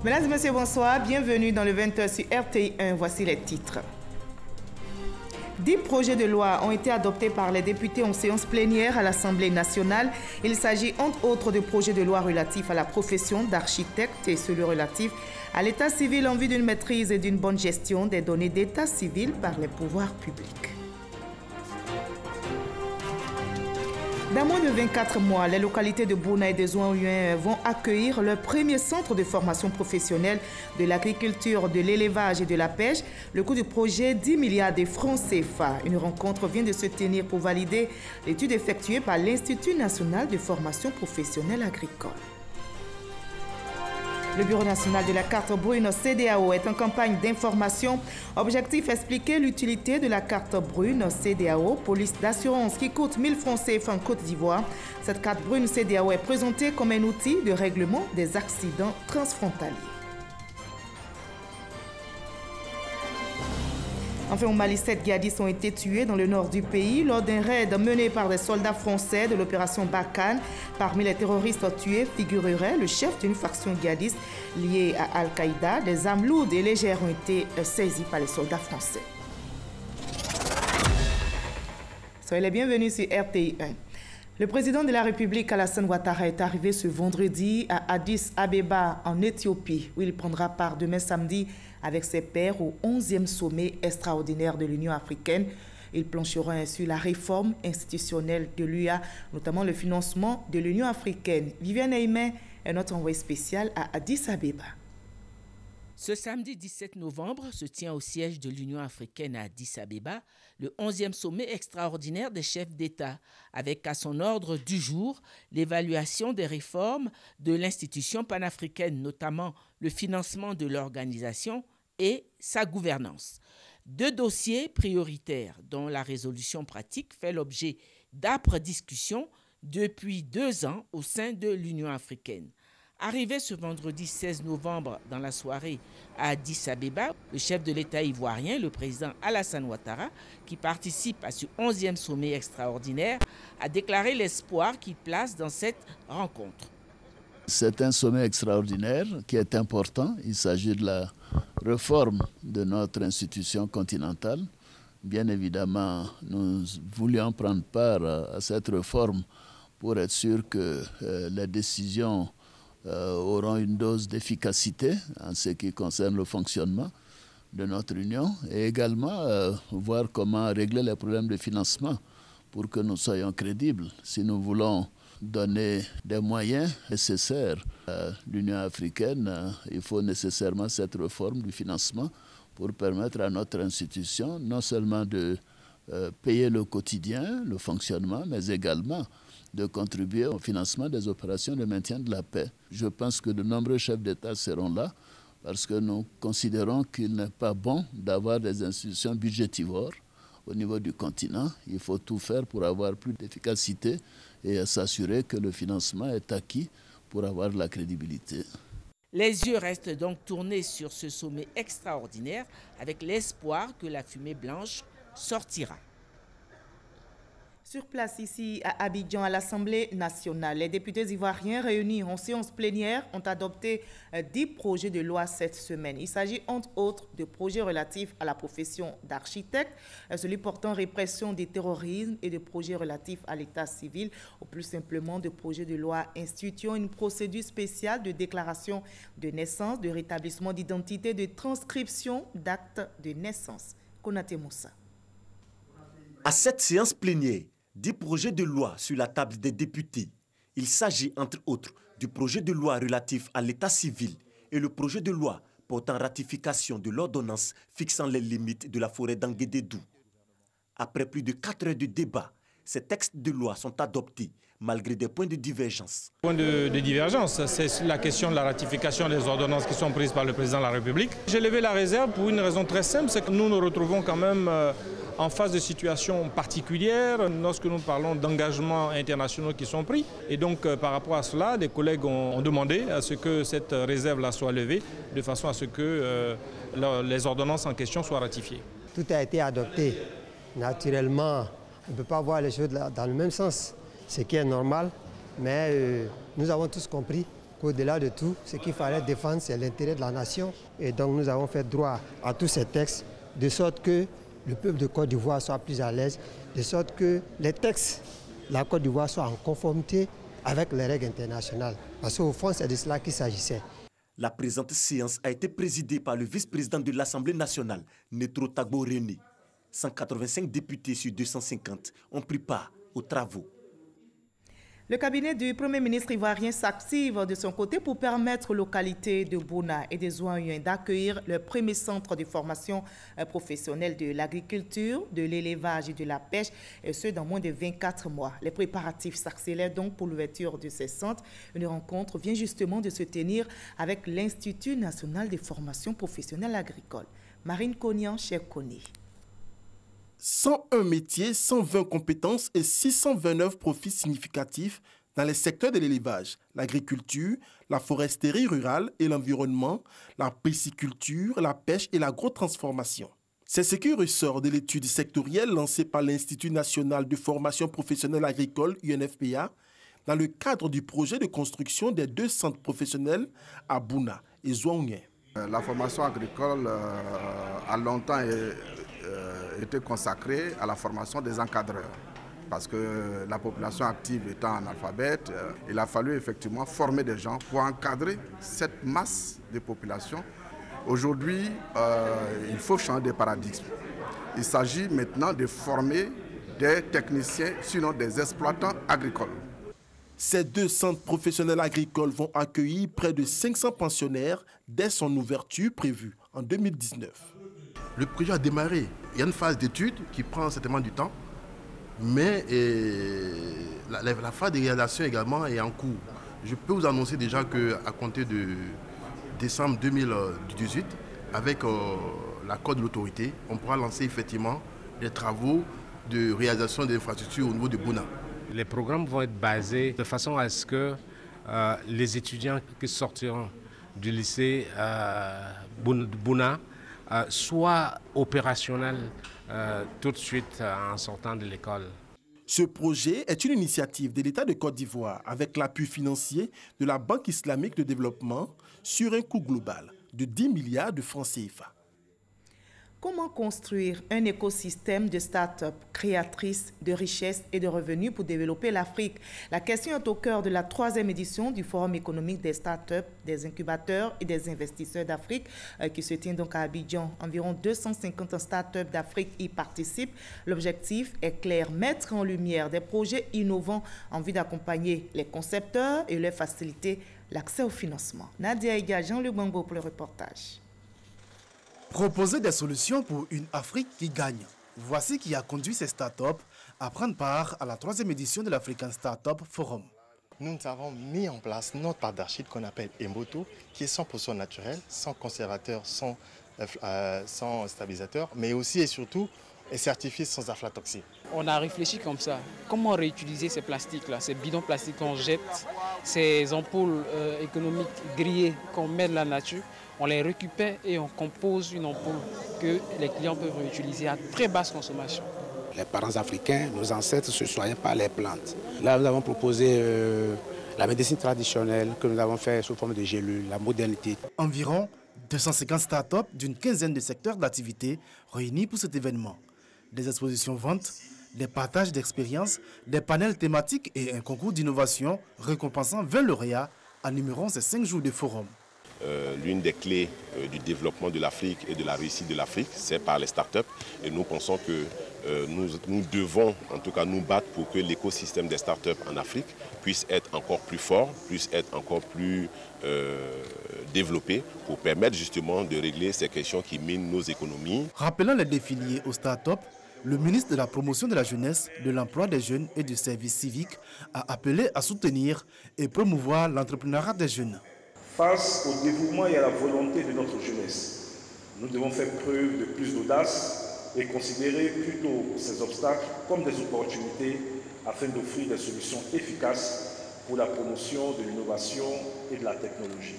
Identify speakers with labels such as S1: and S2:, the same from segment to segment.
S1: Mesdames et messieurs, bonsoir. Bienvenue dans le 20h sur RTI1. Voici les titres. 10 projets de loi ont été adoptés par les députés en séance plénière à l'Assemblée nationale. Il s'agit entre autres de projets de loi relatifs à la profession d'architecte et celui relatif à l'état civil en vue d'une maîtrise et d'une bonne gestion des données d'état civil par les pouvoirs publics. Dans moins de 24 mois, les localités de Bouna et de Zouan-Huyen vont accueillir leur premier centre de formation professionnelle de l'agriculture, de l'élevage et de la pêche. Le coût du projet, 10 milliards de francs CFA. Une rencontre vient de se tenir pour valider l'étude effectuée par l'Institut national de formation professionnelle agricole. Le Bureau national de la carte brune CEDEAO est en campagne d'information. Objectif, expliquer l'utilité de la carte brune CEDEAO, police d'assurance qui coûte 1000 francs CFA en Côte d'Ivoire. Cette carte brune CEDEAO est présentée comme un outil de règlement des accidents transfrontaliers. Enfin, au Mali, 7 djihadistes ont été tués dans le nord du pays lors d'un raid mené par des soldats français de l'opération Barkhane. Parmi les terroristes tués figurerait le chef d'une faction djihadiste liée à Al-Qaïda. Des armes lourdes et légères ont été saisies par les soldats français. Soyez les bienvenus sur RTI1. Le président de la République, Alassane Ouattara, est arrivé ce vendredi à Addis Abeba, en Éthiopie, où il prendra part demain samedi avec ses pairs au 11e sommet extraordinaire de l'Union africaine. Il planchera ainsi la réforme institutionnelle de l'UA, notamment le financement de l'Union africaine. Viviane Aimé est notre envoyé spécial à Addis Abeba.
S2: Ce samedi 17 novembre se tient au siège de l'Union africaine à Addis Abeba le 11e sommet extraordinaire des chefs d'État, avec à son ordre du jour l'évaluation des réformes de l'institution panafricaine, notamment le financement de l'organisation et sa gouvernance. 2 dossiers prioritaires dont la résolution pratique fait l'objet d'âpres discussions depuis 2 ans au sein de l'Union africaine. Arrivé ce vendredi 16 novembre dans la soirée à Addis Abeba, le chef de l'État ivoirien, le président Alassane Ouattara, qui participe à ce 11e sommet extraordinaire, a déclaré l'espoir qu'il place dans cette rencontre.
S3: C'est un sommet extraordinaire qui est important. Il s'agit de la réforme de notre institution continentale. Bien évidemment, nous voulions prendre part à cette réforme pour être sûr que les décisions auront une dose d'efficacité en ce qui concerne le fonctionnement de notre union et également voir comment régler les problèmes de financement pour que nous soyons crédibles. Si nous voulons donner des moyens nécessaires à l'Union africaine, il faut nécessairement cette réforme du financement pour permettre à notre institution non seulement de payer le quotidien, le fonctionnement, mais également de contribuer au financement des opérations de maintien de la paix. Je pense que de nombreux chefs d'État seront là parce que nous considérons qu'il n'est pas bon d'avoir des institutions budgétivores au niveau du continent. Il faut tout faire pour avoir plus d'efficacité et s'assurer que le financement est acquis pour avoir de la crédibilité.
S2: Les yeux restent donc tournés sur ce sommet extraordinaire avec l'espoir que la fumée blanche sortira.
S1: Sur place ici à Abidjan, à l'Assemblée nationale, les députés ivoiriens réunis en séance plénière ont adopté 10 projets de loi cette semaine. Il s'agit entre autres de projets relatifs à la profession d'architecte, celui portant répression du terrorisme et de projets relatifs à l'état civil, ou plus simplement de projets de loi instituant une procédure spéciale de déclaration de naissance, de rétablissement d'identité, de transcription d'actes de naissance. Konaté Moussa.
S4: À cette séance plénière, 10 projets de loi sur la table des députés. Il s'agit entre autres du projet de loi relatif à l'état civil et le projet de loi portant ratification de l'ordonnance fixant les limites de la forêt d'Anguédédou. Après plus de 4 heures de débat, ces textes de loi sont adoptés malgré des points de divergence.
S5: Point de divergence, c'est la question de la ratification des ordonnances qui sont prises par le président de la République. J'ai levé la réserve pour une raison très simple, c'est que nous nous retrouvons quand même en face de situations particulières lorsque nous parlons d'engagements internationaux qui sont pris. Et donc par rapport à cela, des collègues ont demandé à ce que cette réserve-là soit levée de façon à ce que les ordonnances en question soient ratifiées.
S6: Tout a été adopté. Naturellement, on ne peut pas voir les choses dans le même sens, ce qui est normal, mais nous avons tous compris qu'au-delà de tout, ce qu'il fallait défendre, c'est l'intérêt de la nation. Et donc nous avons fait droit à tous ces textes, de sorte que le peuple de Côte d'Ivoire soit plus à l'aise, de sorte que les textes de la Côte d'Ivoire soient en conformité avec les règles internationales. Parce qu'au fond, c'est de cela qu'il s'agissait.
S4: La présente séance a été présidée par le vice-président de l'Assemblée nationale, Netro Tagbo René. 185 députés sur 250 ont pris part aux travaux.
S1: Le cabinet du Premier ministre ivoirien s'active de son côté pour permettre aux localités de Bouna et de Zouanyen d'accueillir le premier centre de formation professionnelle de l'agriculture, de l'élevage et de la pêche, et ce dans moins de 24 mois. Les préparatifs s'accélèrent donc pour l'ouverture de ces centres. Une rencontre vient justement de se tenir avec l'Institut national de formation professionnelle agricole. Marine Cognan, cher Kony.
S7: 101 métiers, 120 compétences et 629 profits significatifs dans les secteurs de l'élevage, l'agriculture, la foresterie rurale et l'environnement, la pisciculture, la pêche et l'agrotransformation. C'est ce qui ressort de l'étude sectorielle lancée par l'Institut national de formation professionnelle agricole, UNFPA, dans le cadre du projet de construction des 2 centres professionnels à Bouna et Zouanyen.
S8: La formation agricole a longtemps été consacrée à la formation des encadreurs. Parce que la population active étant analphabète, il a fallu effectivement former des gens pour encadrer cette masse de population. Aujourd'hui, il faut changer de paradigme. Il s'agit maintenant de former des techniciens, sinon des exploitants agricoles.
S7: Ces 2 centres professionnels agricoles vont accueillir près de 500 pensionnaires dès son ouverture prévue en 2019.
S9: Le projet a démarré. Il y a une phase d'étude qui prend certainement du temps, mais la phase de réalisation également est en cours. Je peux vous annoncer déjà qu'à compter de décembre 2018, avec l'accord de l'autorité, on pourra lancer effectivement des travaux de réalisation des infrastructures au niveau de Bouna.
S10: Les programmes vont être basés de façon à ce que les étudiants qui sortiront du lycée Bouna soient opérationnels tout de suite en sortant de l'école.
S7: Ce projet est une initiative de l'État de Côte d'Ivoire avec l'appui financier de la Banque islamique de développement sur un coût global de 10 milliards de francs CFA.
S1: Comment construire un écosystème de start-up créatrices de richesses et de revenus pour développer l'Afrique? La question est au cœur de la 3e édition du Forum économique des start-up, des incubateurs et des investisseurs d'Afrique qui se tient donc à Abidjan. Environ 250 start-up d'Afrique y participent. L'objectif est clair, mettre en lumière des projets innovants en vue d'accompagner les concepteurs et leur faciliter l'accès au financement. Nadia Ega, Jean-Luc Bango pour le reportage.
S11: Proposer des solutions pour une Afrique qui gagne. Voici qui a conduit ces startups à prendre part à la 3e édition de l'African Startup Forum.
S12: Nous avons mis en place notre pâte d'argile qu'on appelle Emboto, qui est 100% naturel, sans conservateur, sans stabilisateur, mais aussi et surtout est certifié sans aflatoxine.
S13: On a réfléchi comme ça. Comment réutiliser ces plastiques-là, ces bidons plastiques qu'on jette, ces ampoules économiques grillées qu'on met dans la nature, on les récupère et on compose une ampoule que les clients peuvent réutiliser à très basse consommation.
S14: Les parents africains, nos ancêtres se soignaient par les plantes. Là, nous avons proposé la médecine traditionnelle que nous avons fait sous forme de gélules, la modernité.
S11: Environ 250 startups d'une quinzaine de secteurs d'activité réunis pour cet événement. Des expositions ventes, des partages d'expériences, des panels thématiques et un concours d'innovation récompensant 20 lauréats animeront ces 5 jours de forum.
S15: L'une des clés du développement de l'Afrique et de la réussite de l'Afrique, c'est par les startups. Et nous pensons que nous devons en tout cas nous battre pour que l'écosystème des startups en Afrique puisse être encore plus fort, puisse être encore plus développé pour permettre justement de régler ces questions qui minent nos économies.
S11: Rappelant les défis liés aux startups, le ministre de la Promotion de la Jeunesse, de l'Emploi des Jeunes et du Service civique a appelé à soutenir et promouvoir l'entrepreneuriat des jeunes.
S16: Face au dévouement et à la volonté de notre jeunesse, nous devons faire preuve de plus d'audace et considérer plutôt ces obstacles comme des opportunités afin d'offrir des solutions efficaces pour la promotion de l'innovation et de la technologie.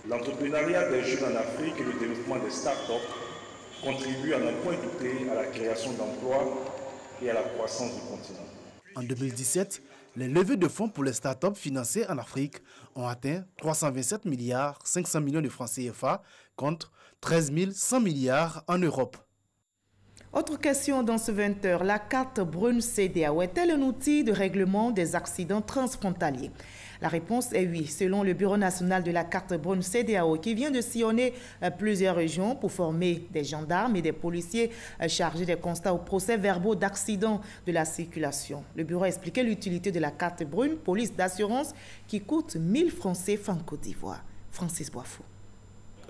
S16: L'entrepreneuriat des jeunes en Afrique et le développement des start-up contribuent à n'en point douter à la création d'emplois et à la croissance du continent.
S11: En 2017, Les levées de fonds pour les startups financées en Afrique ont atteint 327 milliards 500 millions de francs CFA contre 13 100 milliards en Europe.
S1: Autre question dans ce 20h, la carte brune CEDEAO est-elle un outil de règlement des accidents transfrontaliers? La réponse est oui, selon le Bureau national de la carte brune CEDEAO qui vient de sillonner plusieurs régions pour former des gendarmes et des policiers chargés des constats aux procès-verbaux d'accidents de la circulation. Le bureau a expliqué l'utilité de la carte brune police d'assurance qui coûte 1000 francs CFA en Côte d'Ivoire. Francis Boifou.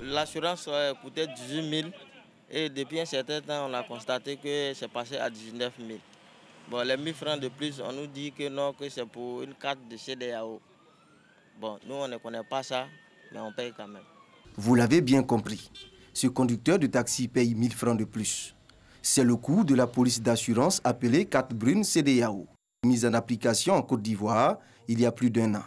S17: L'assurance coûtait 18 000 et depuis un certain temps on a constaté que c'est passé à 19 000. Bon, les 1000 francs de plus, on nous dit que non, que c'est pour une carte de CEDEAO. Bon, nous, on ne connaît pas ça, mais on paye quand même.
S18: Vous l'avez bien compris, ce conducteur de taxi paye 1000 francs de plus. C'est le coût de la police d'assurance appelée carte brune CEDEAO, mise en application en Côte d'Ivoire il y a plus d'1 an.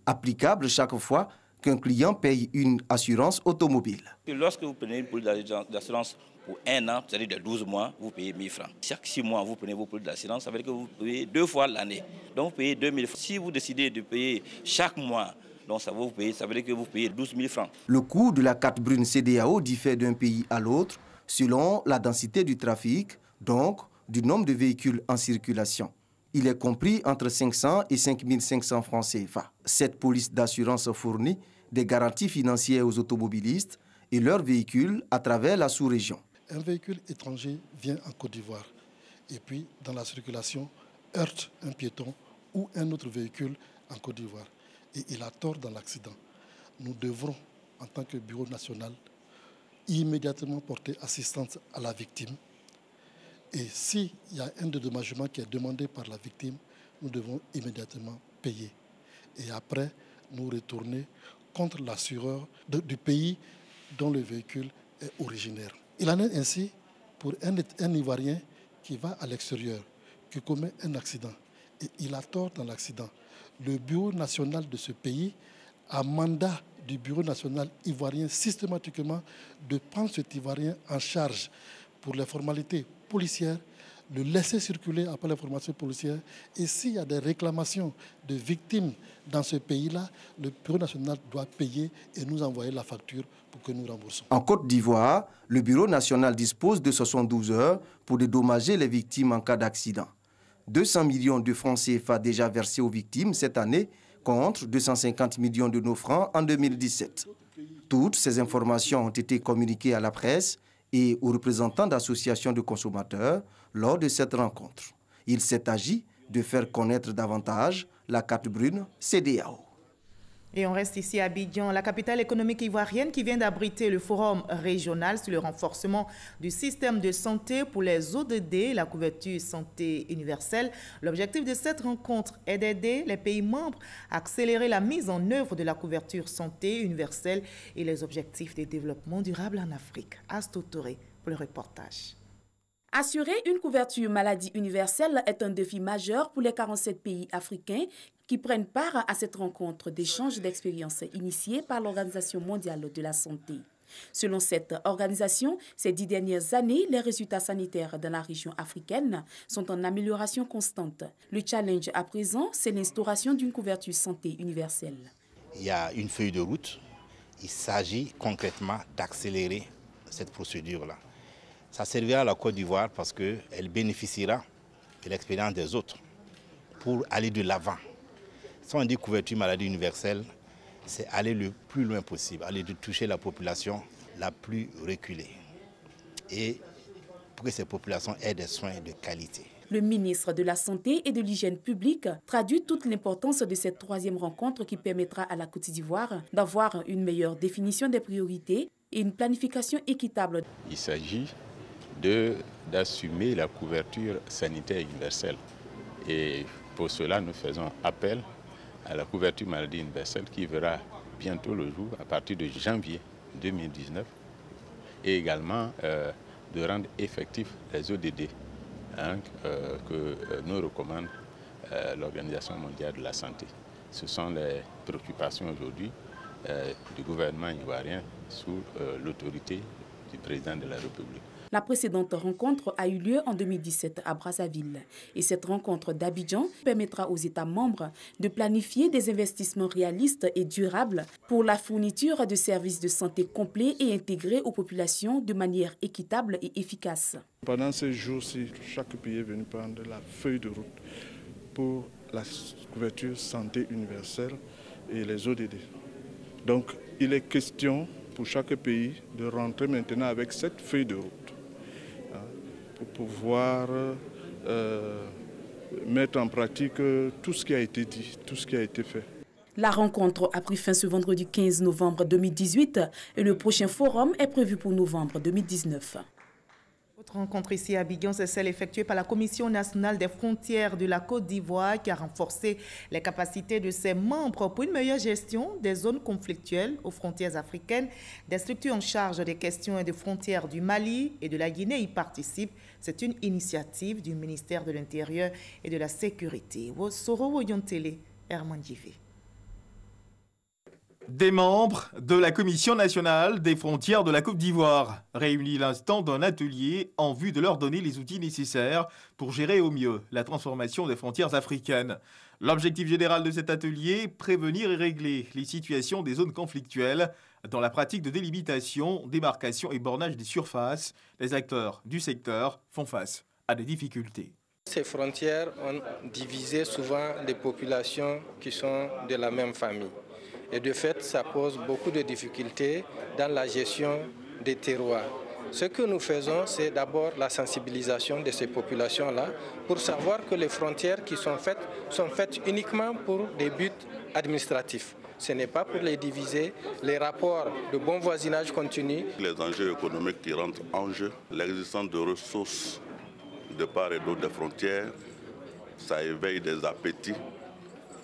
S18: Applicable chaque fois qu'un client paye une assurance automobile.
S19: Lorsque vous prenez une police d'assurance pour 1 an, c'est-à-dire de 12 mois, vous payez 1000 francs. Chaque 6 mois, vous prenez vos polices d'assurance, ça veut dire que vous payez 2 fois l'année. Donc vous payez 2000 francs. Si vous décidez de payer chaque mois, donc ça veut dire que vous payez 12 000 francs.
S18: Le coût de la carte brune CEDEAO diffère d'un pays à l'autre selon la densité du trafic, donc du nombre de véhicules en circulation. Il est compris entre 500 et 5500 francs CFA. Cette police d'assurance fournit des garanties financières aux automobilistes et leurs véhicules à travers la sous-région.
S20: Un véhicule étranger vient en Côte d'Ivoire et puis dans la circulation heurte un piéton ou un autre véhicule en Côte d'Ivoire et il a tort dans l'accident. Nous devrons, en tant que bureau national, immédiatement porter assistance à la victime. Et s'il y a un dédommagement qui est demandé par la victime, nous devons immédiatement payer. Et après, nous retourner contre l'assureur du pays dont le véhicule est originaire. Il en est ainsi pour un Ivoirien qui va à l'extérieur, qui commet un accident et il a tort dans l'accident. Le bureau national de ce pays a mandat du bureau national ivoirien systématiquement de prendre cet Ivoirien en charge pour les formalités policières, le laisser circuler après les formations policières. Et s'il y a des réclamations de victimes dans ce pays-là, le bureau national doit payer et nous envoyer la facture pour que nous remboursions.
S18: En Côte d'Ivoire, le bureau national dispose de 72 heures pour dédommager les victimes en cas d'accident. 200 millions de francs CFA déjà versés aux victimes cette année contre 250 millions de nos francs en 2017. Toutes ces informations ont été communiquées à la presse et aux représentants d'associations de consommateurs lors de cette rencontre. Il s'est agi de faire connaître davantage la carte brune CEDEAO.
S1: Et on reste ici à Abidjan, la capitale économique ivoirienne qui vient d'abriter le forum régional sur le renforcement du système de santé pour les ODD, la couverture santé universelle. L'objectif de cette rencontre est d'aider les pays membres à accélérer la mise en œuvre de la couverture santé universelle et les objectifs de développement durable en Afrique. Astou Touré pour le reportage.
S21: Assurer une couverture maladie universelle est un défi majeur pour les 47 pays africains qui prennent part à cette rencontre d'échange d'expériences initiée par l'Organisation mondiale de la santé. Selon cette organisation, ces 10 dernières années, les résultats sanitaires dans la région africaine sont en amélioration constante. Le challenge à présent, c'est l'instauration d'une couverture santé universelle.
S22: Il y a une feuille de route. Il s'agit concrètement d'accélérer cette procédure-là. Ça servira à la Côte d'Ivoire parce qu'elle bénéficiera de l'expérience des autres pour aller de l'avant. Si on dit couverture maladie universelle, c'est aller le plus loin possible, aller de toucher la population la plus reculée et pour que ces populations aient des soins de qualité.
S21: Le ministre de la Santé et de l'Hygiène publique traduit toute l'importance de cette troisième rencontre qui permettra à la Côte d'Ivoire d'avoir une meilleure définition des priorités et une planification équitable.
S23: Il s'agit d'assumer la couverture sanitaire universelle. Et pour cela, nous faisons appel à la couverture maladie universelle qui verra bientôt le jour à partir de janvier 2019 et également de rendre effectifs les ODD que nous recommande l'Organisation mondiale de la santé. Ce sont les préoccupations aujourd'hui du gouvernement ivoirien sous l'autorité du président de la République.
S21: La précédente rencontre a eu lieu en 2017 à Brazzaville. Et cette rencontre d'Abidjan permettra aux États membres de planifier des investissements réalistes et durables pour la fourniture de services de santé complets et intégrés aux populations de manière équitable et efficace.
S2: Pendant ces jours-ci, chaque pays est venu prendre la feuille de route pour la couverture santé universelle et les ODD. Donc, il est question pour chaque pays de rentrer maintenant avec cette feuille de route pour pouvoir mettre en pratique tout ce qui a été dit, tout ce qui a été fait.
S21: La rencontre a pris fin ce vendredi 15 novembre 2018 et le prochain forum est prévu pour novembre 2019.
S1: Autre rencontre ici à Abidjan, c'est celle effectuée par la Commission nationale des frontières de la Côte d'Ivoire qui a renforcé les capacités de ses membres pour une meilleure gestion des zones conflictuelles aux frontières africaines. Des structures en charge des questions des frontières du Mali et de la Guinée y participent. C'est une initiative du ministère de l'Intérieur et de la Sécurité. Soro Yontele, Herman Djivé.
S3: Des membres de la Commission nationale des frontières de la Côte d'Ivoire, réunis l'instant d'un atelier en vue de leur donner les outils nécessaires pour gérer au mieux la transformation des frontières africaines. L'objectif général de cet atelier, prévenir et régler les situations des zones conflictuelles dans la pratique de délimitation, démarcation et bornage des surfaces. Les acteurs du secteur font face à des difficultés.
S5: Ces frontières ont divisé souvent des populations qui sont de la même famille. Et de fait, ça pose beaucoup de difficultés dans la gestion des terroirs. Ce que nous faisons, c'est d'abord la sensibilisation de ces populations-là pour savoir que les frontières qui sont faites uniquement pour des buts administratifs. Ce n'est pas pour les diviser. Les rapports de bon voisinage continuent.
S24: Les enjeux économiques qui rentrent en jeu, l'existence de ressources de part et d'autre des frontières, ça éveille des appétits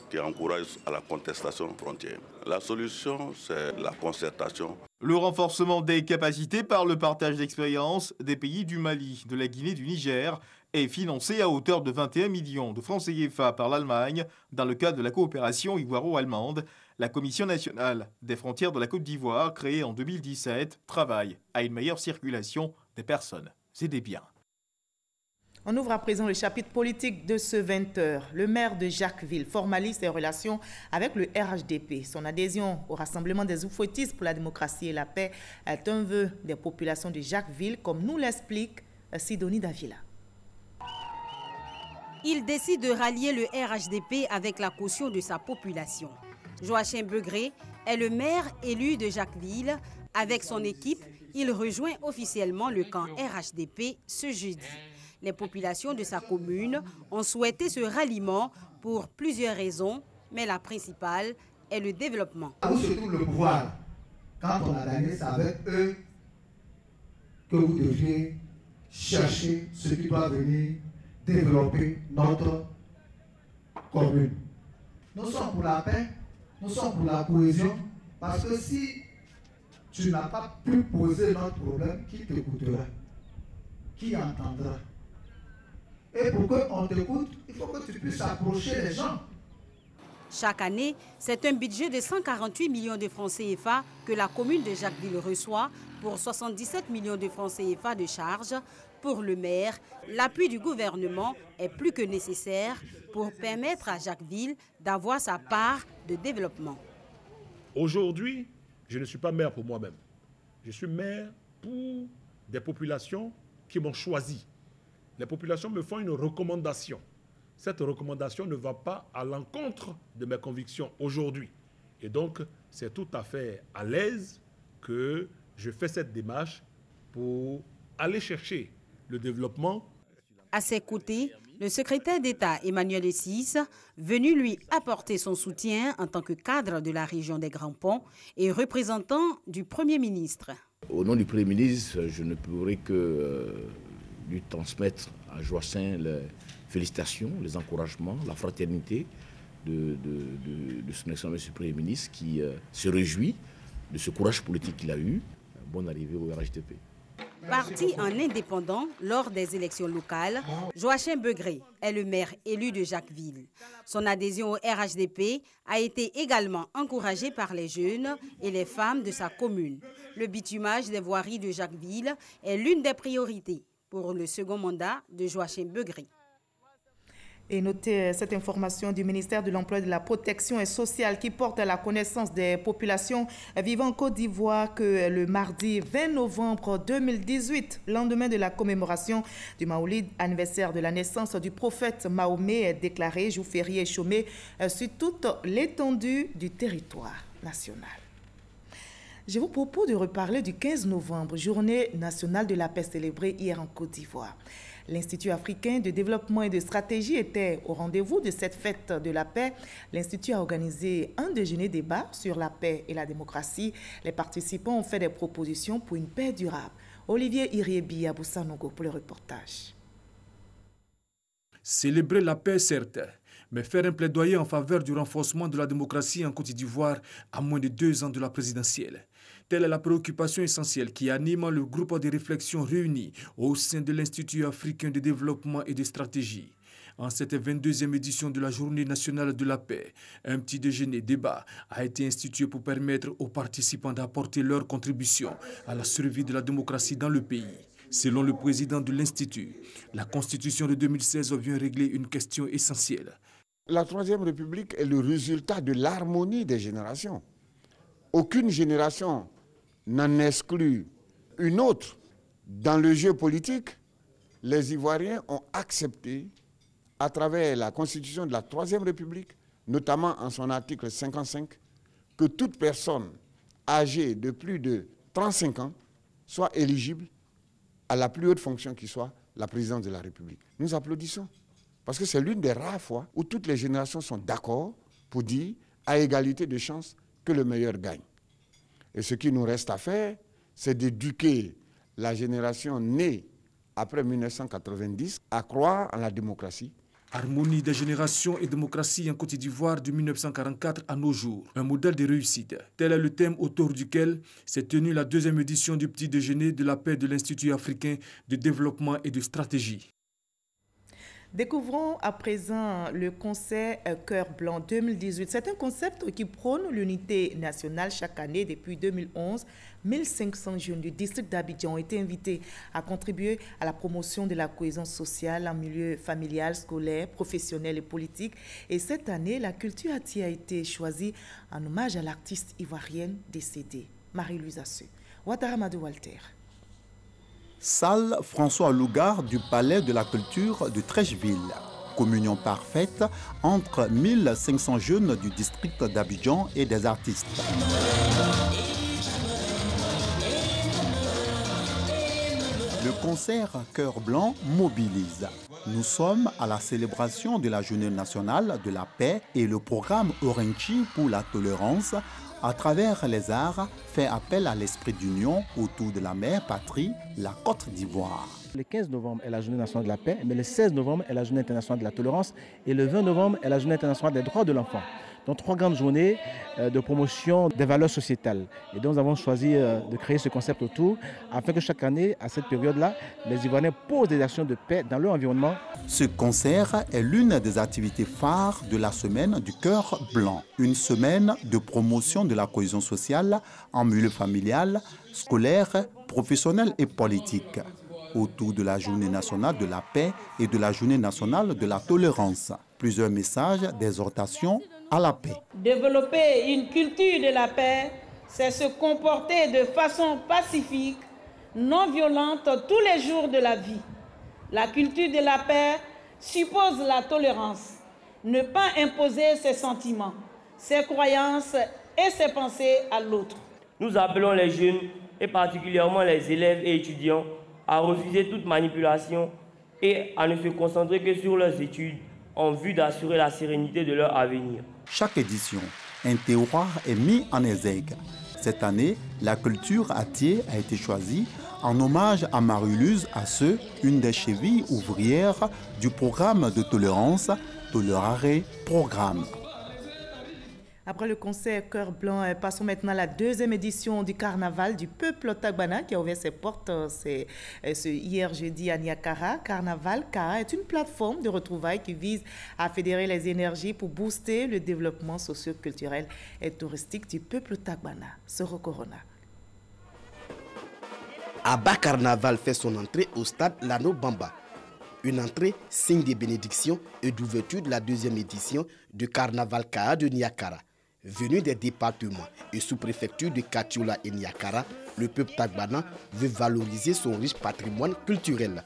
S24: qui encourage à la contestation frontière. La solution, c'est la concertation.
S3: Le renforcement des capacités par le partage d'expériences des pays du Mali, de la Guinée, du Niger est financé à hauteur de 21 millions de francs CFA par l'Allemagne dans le cadre de la coopération ivoiro-allemande. La Commission nationale des frontières de la Côte d'Ivoire, créée en 2017, travaille à une meilleure circulation des personnes et des biens.
S1: On ouvre à présent le chapitre politique de ce 20h. Le maire de Jacquesville formalise ses relations avec le RHDP. Son adhésion au Rassemblement des Oufouettistes pour la démocratie et la paix est un vœu des populations de Jacquesville, comme nous l'explique Sidonie Davila.
S25: Il décide de rallier le RHDP avec la caution de sa population. Joachim Begré est le maire élu de Jacquesville. Avec son équipe, il rejoint officiellement le camp RHDP ce jeudi. Les populations de sa commune ont souhaité ce ralliement pour plusieurs raisons, mais la principale est le développement.
S26: Où se trouve le pouvoir? Quand on a gagné, c'est avec eux que vous deviez chercher ce qui doit venir développer notre commune. Nous sommes pour la paix, nous sommes pour la cohésion, parce que si tu n'as pas pu poser notre problème, qui t'écoutera? Qui entendra? Et pour qu'on t'écoute, il faut que tu puisses approcher les gens.
S25: Chaque année, c'est un budget de 148 millions de francs CFA que la commune de Jacquesville reçoit pour 77 millions de francs CFA de charges. Pour le maire, l'appui du gouvernement est plus que nécessaire pour permettre à Jacquesville d'avoir sa part de développement.
S27: Aujourd'hui, je ne suis pas maire pour moi-même. Je suis maire pour des populations qui m'ont choisi. Les populations me font une recommandation. Cette recommandation ne va pas à l'encontre de mes convictions aujourd'hui. Et donc, c'est tout à fait à l'aise que je fais cette démarche pour aller chercher le développement.
S25: À ses côtés, le secrétaire d'État Emmanuel Essis, venu lui apporter son soutien en tant que cadre de la région des Grands Ponts et représentant du Premier ministre.
S28: Au nom du Premier ministre, je ne pourrais que lui transmettre à Joachim les félicitations, les encouragements, la fraternité de son excellence Monsieur le Premier ministre qui se réjouit de ce courage politique qu'il a eu. Bonne arrivée au RHDP.
S25: Parti en indépendant lors des élections locales, Joachim Begré est le maire élu de Jacquesville. Son adhésion au RHDP a été également encouragée par les jeunes et les femmes de sa commune. Le bitumage des voiries de Jacquesville est l'une des priorités pour le second mandat de Joachim Begré.
S1: Et notez cette information du ministère de l'Emploi et de la Protection sociale qui porte à la connaissance des populations vivant en Côte d'Ivoire que le mardi 20 novembre 2018, lendemain de la commémoration du Maoulid, anniversaire de la naissance du prophète Mahomet, est déclaré jour férié et chômé sur toute l'étendue du territoire national. Je vous propose de reparler du 15 novembre, journée nationale de la paix célébrée hier en Côte d'Ivoire. L'Institut africain de développement et de stratégie était au rendez-vous de cette fête de la paix. L'Institut a organisé un déjeuner débat sur la paix et la démocratie. Les participants ont fait des propositions pour une paix durable. Olivier Iriebi à Boussanogo pour le reportage.
S4: Célébrer la paix, certes, mais faire un plaidoyer en faveur du renforcement de la démocratie en Côte d'Ivoire à moins de 2 ans de la présidentielle. Telle est la préoccupation essentielle qui anime le groupe de réflexion réuni au sein de l'Institut africain de développement et de stratégie. En cette 22e édition de la Journée nationale de la paix, un petit déjeuner débat a été institué pour permettre aux participants d'apporter leur contribution à la survie de la démocratie dans le pays. Selon le président de l'Institut, la Constitution de 2016 vient régler une question essentielle.
S6: La Troisième République est le résultat de l'harmonie des générations. Aucune génération n'en exclut une autre. Dans le jeu politique, les Ivoiriens ont accepté, à travers la Constitution de la Troisième République, notamment en son article 55, que toute personne âgée de plus de 35 ans soit éligible à la plus haute fonction qui soit la présidence de la République. Nous applaudissons, parce que c'est l'une des rares fois où toutes les générations sont d'accord pour dire, à égalité de chances, que le meilleur gagne. Et ce qui nous reste à faire, c'est d'éduquer la génération née après 1990 à croire en la démocratie.
S4: Harmonie des générations et démocratie en Côte d'Ivoire de 1944 à nos jours. Un modèle de réussite. Tel est le thème autour duquel s'est tenue la 2e édition du petit déjeuner de la paix de l'Institut africain de développement et de stratégie.
S1: Découvrons à présent le concert Cœur Blanc 2018. C'est un concept qui prône l'unité nationale chaque année depuis 2011. 1500 jeunes du district d'Abidjan ont été invités à contribuer à la promotion de la cohésion sociale en milieu familial, scolaire, professionnel et politique. Et cette année, la culture Ati a été choisie en hommage à l'artiste ivoirienne décédée, Marie-Louise Assou. Ouattara Madou Walter.
S7: Salle François Lougard du Palais de la Culture de Trècheville. Communion parfaite entre 1500 jeunes du district d'Abidjan et des artistes. Le concert Cœur Blanc mobilise. Nous sommes à la célébration de la Journée nationale de la paix et le programme Orenchi pour la tolérance à travers les arts, fait appel à l'esprit d'union autour de la mère patrie, la Côte d'Ivoire.
S8: Le 15 novembre est la Journée nationale de la paix, mais le 16 novembre est la Journée internationale de la tolérance et le 20 novembre est la Journée internationale des droits de l'enfant. Donc 3 grandes journées de promotion des valeurs sociétales. Et donc nous avons choisi de créer ce concept autour afin que chaque année, à cette période-là, les Ivoiriens posent des actions de paix dans leur environnement.
S7: Ce concert est l'une des activités phares de la semaine du Cœur Blanc. Une semaine de promotion de la cohésion sociale en milieu familial, scolaire, professionnel et politique. Autour de la Journée nationale de la paix et de la Journée nationale de la tolérance. Plusieurs messages d'exhortation à la paix.
S9: Développer une culture de la paix, c'est se comporter de façon pacifique, non violente tous les jours de la vie. La culture de la paix suppose la tolérance, ne pas imposer ses sentiments, ses croyances et ses pensées à l'autre.
S10: Nous appelons les jeunes, et particulièrement les élèves et étudiants, à refuser toute manipulation et à ne se concentrer que sur leurs études en vue d'assurer la sérénité de leur avenir.
S7: Chaque édition, un terroir est mis en exergue. Cette année, la culture Ati a été choisie en hommage à Marie-Louise Assou, une des chevilles ouvrières du programme de tolérance Tolérare Programme.
S1: Après le concert Cœur Blanc, passons maintenant à la deuxième édition du Carnaval du peuple Tagbana qui a ouvert ses portes hier jeudi à Niakara. Carnaval KA est une plateforme de retrouvailles qui vise à fédérer les énergies pour booster le développement socio-culturel et touristique du peuple Tagbana. Soro Corona.
S11: Abba Carnaval fait son entrée au stade Lano Bamba. Une entrée signe de bénédiction et d'ouverture de la deuxième édition du Carnaval KA de Niakara. Venu des départements et sous-préfectures de Katiola et Niakara, le peuple Tagbana veut valoriser son riche patrimoine culturel.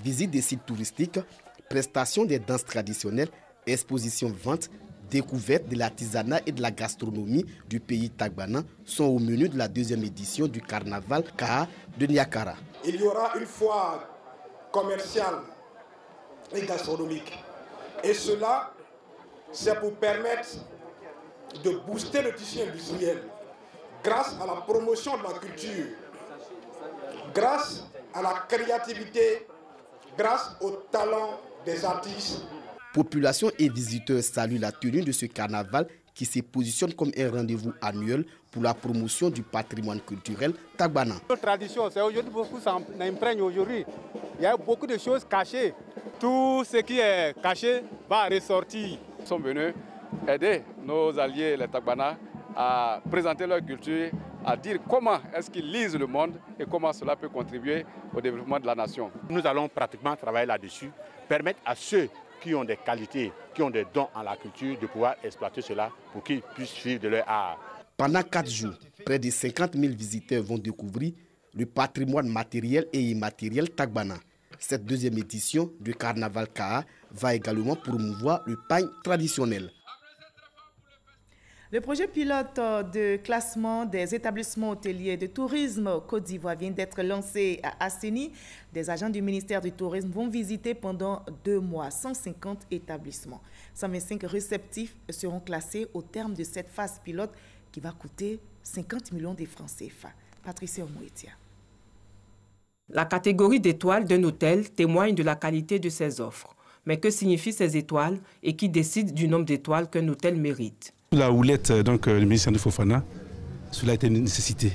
S11: Visite des sites touristiques, prestation des danses traditionnelles, expositions-ventes, découverte de l'artisanat et de la gastronomie du pays Tagbana sont au menu de la deuxième édition du Carnaval KA de Niakara.
S12: Il y aura une foire commerciale et gastronomique. Et cela, c'est pour permettre de booster le tissu industriel grâce à la promotion de la culture, grâce à la créativité, grâce au talent des artistes.
S11: Population et visiteurs saluent la tenue de ce carnaval qui se positionne comme un rendez-vous annuel pour la promotion du patrimoine culturel tagbana.
S13: Notre tradition, c'est aujourd'hui beaucoup s'imprègne aujourd'hui. Il y a beaucoup de choses cachées. Tout ce qui est caché va ressortir.
S14: Nous sommes venus aider nos alliés, les Tagbana, à présenter leur culture, à dire comment est-ce qu'ils lisent le monde et comment cela peut contribuer au développement de la nation.
S15: Nous allons pratiquement travailler là-dessus, permettre à ceux qui ont des qualités, qui ont des dons en la culture, de pouvoir exploiter cela pour qu'ils puissent vivre de leur art.
S11: Pendant 4 jours, près de 50 000 visiteurs vont découvrir le patrimoine matériel et immatériel tagbana. Cette deuxième édition du Carnaval KA va également promouvoir le pagne traditionnel.
S1: Le projet pilote de classement des établissements hôteliers de tourisme Côte d'Ivoire vient d'être lancé à Assini. Des agents du ministère du Tourisme vont visiter pendant 2 mois 150 établissements. 125 réceptifs seront classés au terme de cette phase pilote qui va coûter 50 millions de francs CFA. Patricia Omouetia.
S16: La catégorie d'étoiles d'un hôtel témoigne de la qualité de ses offres. Mais que signifient ces étoiles et qui décide du nombre d'étoiles qu'un hôtel mérite?
S17: La houlette, donc le ministère de Fofana, cela a été une nécessité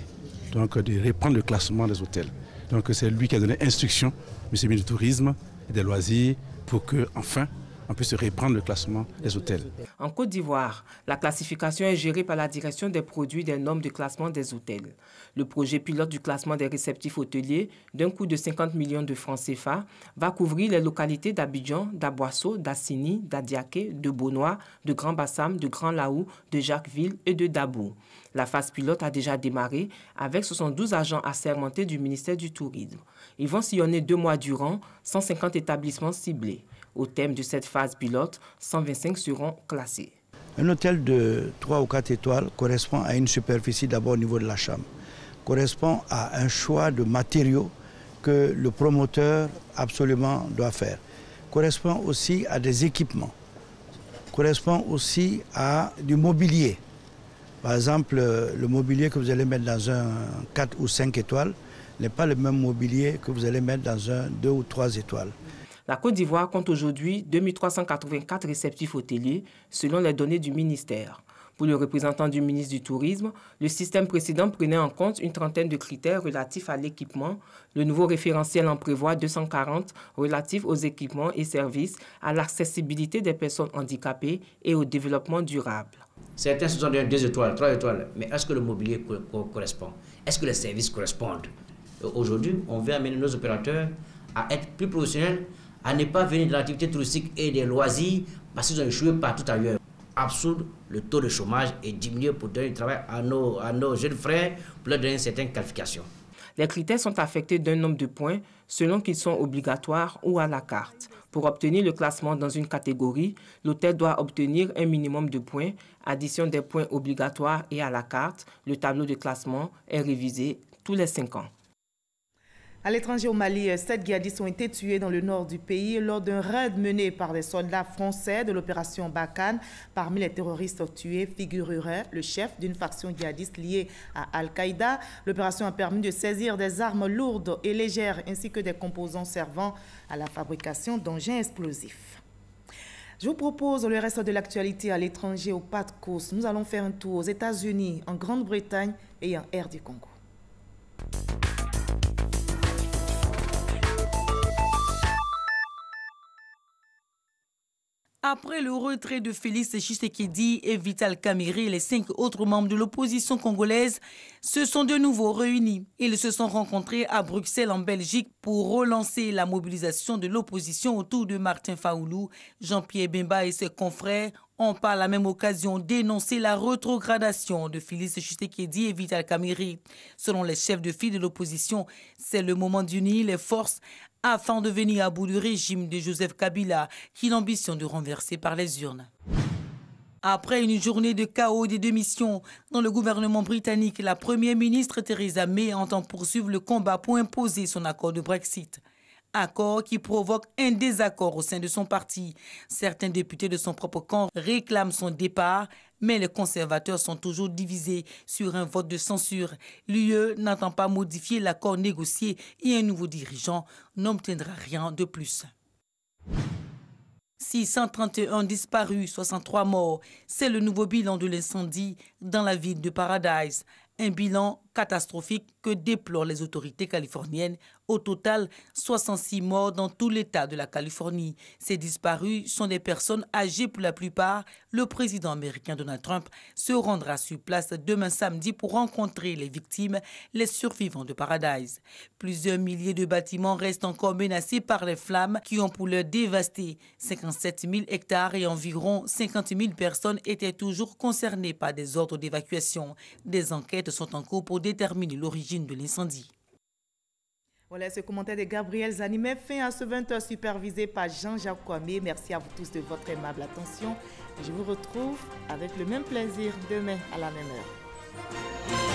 S17: donc, de reprendre le classement des hôtels. Donc c'est lui qui a donné instruction, M. le ministre du Tourisme et des Loisirs, pour qu'enfin on puisse reprendre le classement des hôtels.
S16: En Côte d'Ivoire, la classification est gérée par la Direction des produits des normes de classement des hôtels. Le projet pilote du classement des réceptifs hôteliers, d'un coût de 50 millions de francs CFA, va couvrir les localités d'Abidjan, d'Aboisseau, d'Assini, d'Adiaké, de Bonois, de Grand Bassam, de Grand Laou, de Jacquesville et de Dabou. La phase pilote a déjà démarré avec 72 agents assermentés du ministère du Tourisme. Ils vont sillonner 2 mois durant 150 établissements ciblés. Au thème de cette phase pilote, 125 seront classés.
S19: Un hôtel de 3 ou 4 étoiles correspond à une superficie d'abord au niveau de la chambre, correspond à un choix de matériaux que le promoteur absolument doit faire, correspond aussi à des équipements, correspond aussi à du mobilier. Par exemple, le mobilier que vous allez mettre dans un 4 ou 5 étoiles n'est pas le même mobilier que vous allez mettre dans un 2 ou 3 étoiles.
S16: La Côte d'Ivoire compte aujourd'hui 2384 réceptifs hôteliers selon les données du ministère. Pour le représentant du ministre du Tourisme, le système précédent prenait en compte une trentaine de critères relatifs à l'équipement. Le nouveau référentiel en prévoit 240 relatifs aux équipements et services, à l'accessibilité des personnes handicapées et au développement durable.
S29: Certains se sont donnés 2 étoiles, 3 étoiles, mais est-ce que le mobilier correspond? Est-ce que les services correspondent? Aujourd'hui, on veut amener nos opérateurs à être plus professionnels, à ne pas venir de l'activité touristique et des loisirs parce qu'ils ont échoué partout ailleurs. Absoudre le taux de chômage et diminuer pour donner du travail à nos jeunes frères pour leur donner certaines qualifications.
S16: Les critères sont affectés d'un nombre de points selon qu'ils sont obligatoires ou à la carte. Pour obtenir le classement dans une catégorie, l'hôtel doit obtenir un minimum de points, addition des points obligatoires et à la carte. Le tableau de classement est révisé tous les 5 ans.
S1: À l'étranger au Mali, 7 djihadistes ont été tués dans le nord du pays lors d'un raid mené par des soldats français de l'opération Barkhane. Parmi les terroristes tués figurerait le chef d'une faction djihadiste liée à Al-Qaïda. L'opération a permis de saisir des armes lourdes et légères ainsi que des composants servant à la fabrication d'engins explosifs. Je vous propose le reste de l'actualité à l'étranger au pas de course. Nous allons faire un tour aux États-Unis, en Grande-Bretagne et en RD Congo.
S2: Après le retrait de Félix Tshisekedi et Vital Kamerhe, les 5 autres membres de l'opposition congolaise se sont de nouveau réunis. Ils se sont rencontrés à Bruxelles en Belgique pour relancer la mobilisation de l'opposition autour de Martin Fayulu. Jean-Pierre Bemba et ses confrères ont par la même occasion dénoncé la rétrogradation de Félix Tshisekedi et Vital Kamerhe. Selon les chefs de file de l'opposition, c'est le moment d'unir les forces afin de venir à bout du régime de Joseph Kabila, qu'il ambitionne de renverser par les urnes. Après une journée de chaos et de démissions dans le gouvernement britannique, la première ministre Theresa May entend poursuivre le combat pour imposer son accord de Brexit. Accord qui provoque un désaccord au sein de son parti. Certains députés de son propre camp réclament son départ, mais les conservateurs sont toujours divisés sur un vote de censure. L'UE n'entend pas modifier l'accord négocié et un nouveau dirigeant n'obtiendra rien de plus. 631 disparus, 63 morts. C'est le nouveau bilan de l'incendie dans la ville de Paradise. Un bilan catastrophique que déplorent les autorités californiennes. Au total, 66 morts dans tout l'État de la Californie. Ces disparus sont des personnes âgées pour la plupart. Le président américain Donald Trump se rendra sur place demain samedi pour rencontrer les victimes, les survivants de Paradise. Plusieurs milliers de bâtiments restent encore menacés par les flammes qui ont pour l'heure dévasté 57 000 hectares et environ 50 000 personnes étaient toujours concernées par des ordres d'évacuation. Des enquêtes sont en cours pour déterminer l'origine de l'incendie.
S1: Voilà ce commentaire de Gabriel Zani met fin à ce 20h supervisé par Jean-Jacques Kwame. Merci à vous tous de votre aimable attention. Je vous retrouve avec le même plaisir demain à la même heure.